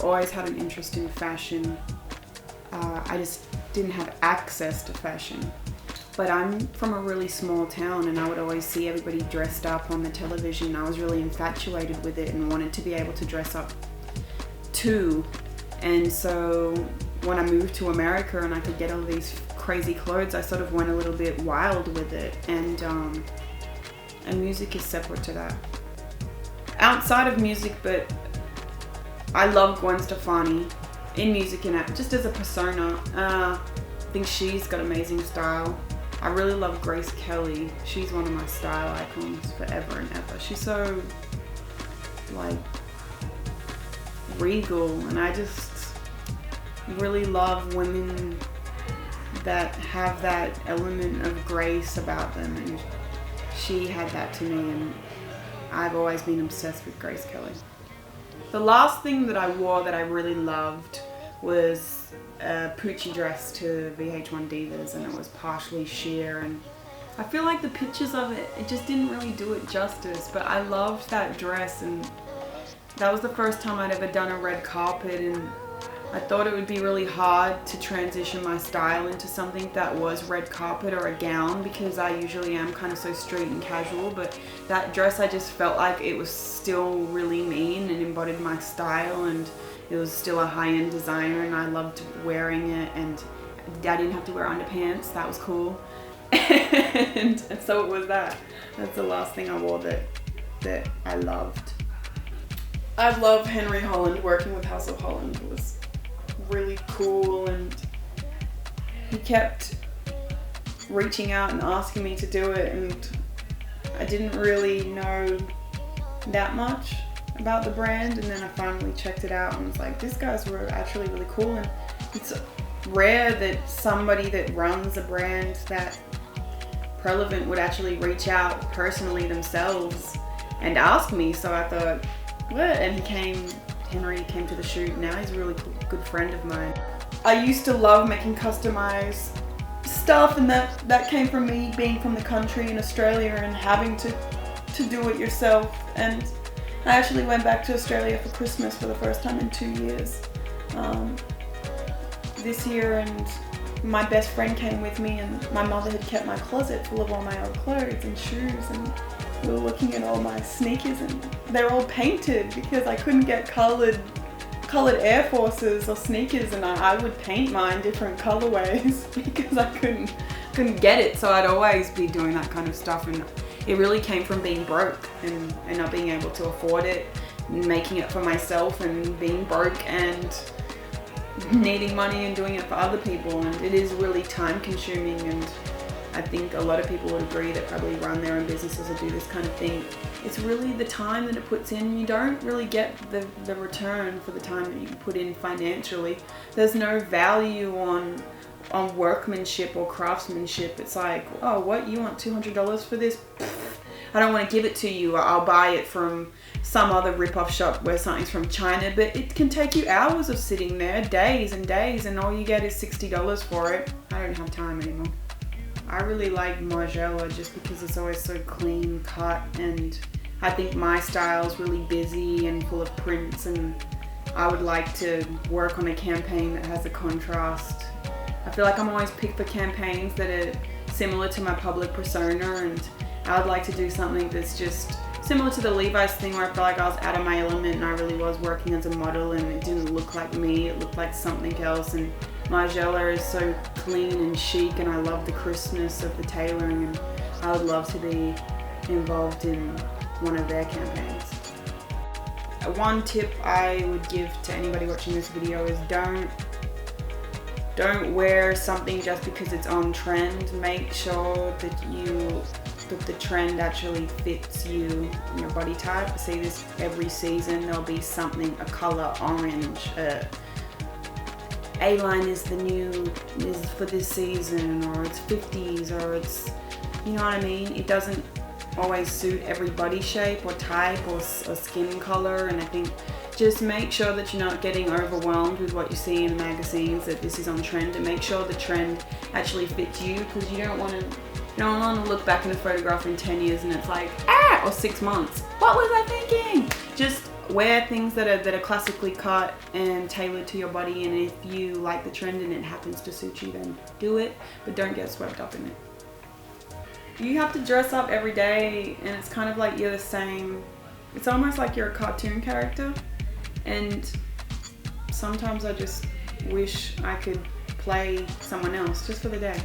always had an interest in fashion. I just didn't have access to fashion. But I'm from a really small town, and I would always see everybody dressed up on the television. I was really infatuated with it and wanted to be able to dress up too. And so when I moved to America and I could get all these crazy clothes, I sort of went a little bit wild with it. And music is separate to that. Outside of music, but I love Gwen Stefani in music and just as a persona. I think she's got amazing style. I really love Grace Kelly. She's one of my style icons forever and ever. She's so like regal, and I just really love women that have that element of grace about them, and she had that to me, and I've always been obsessed with Grace Kelly. The last thing that I wore that I really loved was a Poochie dress to VH1 Divas, and it was partially sheer, and I feel like the pictures of it just didn't really do it justice, but I loved that dress, and that was the first time I'd ever done a red carpet, and I thought it would be really hard to transition my style into something that was red carpet or a gown, because I usually am kind of so street and casual, but that dress, I just felt like it was still really me and it embodied my style, and it was still a high-end designer, and I loved wearing it, and I didn't have to wear underpants. That was cool. and so it was that. That's the last thing I wore that I loved. I love Henry Holland. Working with House of Holland was really cool, and he kept reaching out and asking me to do it, and I didn't really know that much about the brand, and then I finally checked it out and was like, these guys were actually really cool, and it's rare that somebody that runs a brand that relevant would actually reach out personally themselves and ask me. So I thought, what? And Henry came to the shoot. Now he's a really good friend of mine. I used to love making customized stuff, and that came from me being from the country in Australia and having to do it yourself. And I actually went back to Australia for Christmas for the first time in 2 years this year, and my best friend came with me, and my mother had kept my closet full of all my old clothes and shoes, and we were looking at all my sneakers, and they're all painted because I couldn't get colored Air Forces or sneakers, and I would paint mine different colorways because I couldn't get it. So I'd always be doing that kind of stuff, and it really came from being broke and not being able to afford it, making it for myself, and being broke and needing money and doing it for other people. And it is really time consuming, and I think a lot of people would agree that probably run their own businesses or do this kind of thing. It's really the time that it puts in. You don't really get the return for the time that you put in financially. There's no value on workmanship or craftsmanship. It's like, oh, what, you want $200 for this? I don't want to give it to you. I'll buy it from some other rip-off shop where something's from China, but it can take you hours of sitting there, days and days, and all you get is $60 for it. I don't have time anymore. I really like Margiela just because it's always so clean cut, and I think my style is really busy and full of prints, and I would like to work on a campaign that has a contrast. I feel like I'm always picked for campaigns that are similar to my public persona, and I would like to do something that's just similar to the Levi's thing, where I felt like I was out of my element and I really was working as a model, and it didn't look like me, it looked like something else. And Margiela is so clean and chic, and I love the crispness of the tailoring, and I would love to be involved in one of their campaigns. One tip I would give to anybody watching this video is don't wear something just because it's on trend. Make sure that the trend actually fits you and your body type. I see this every season. There'll be something, a color orange, A-line is for this season, or it's 50s, or it's, you know what I mean? It doesn't always suit every body shape or type or skin color, and I think just make sure that you're not getting overwhelmed with what you see in magazines, that this is on trend, and make sure the trend actually fits you, because you don't want to don't want to look back in a photograph in 10 years and it's like, ah, or 6 months. What was I thinking? Just wear things that are classically cut and tailored to your body, and if you like the trend and it happens to suit you, then do it, but don't get swept up in it. You have to dress up every day, and it's kind of like you're the same. It's almost like you're a cartoon character, and sometimes I just wish I could play someone else just for the day.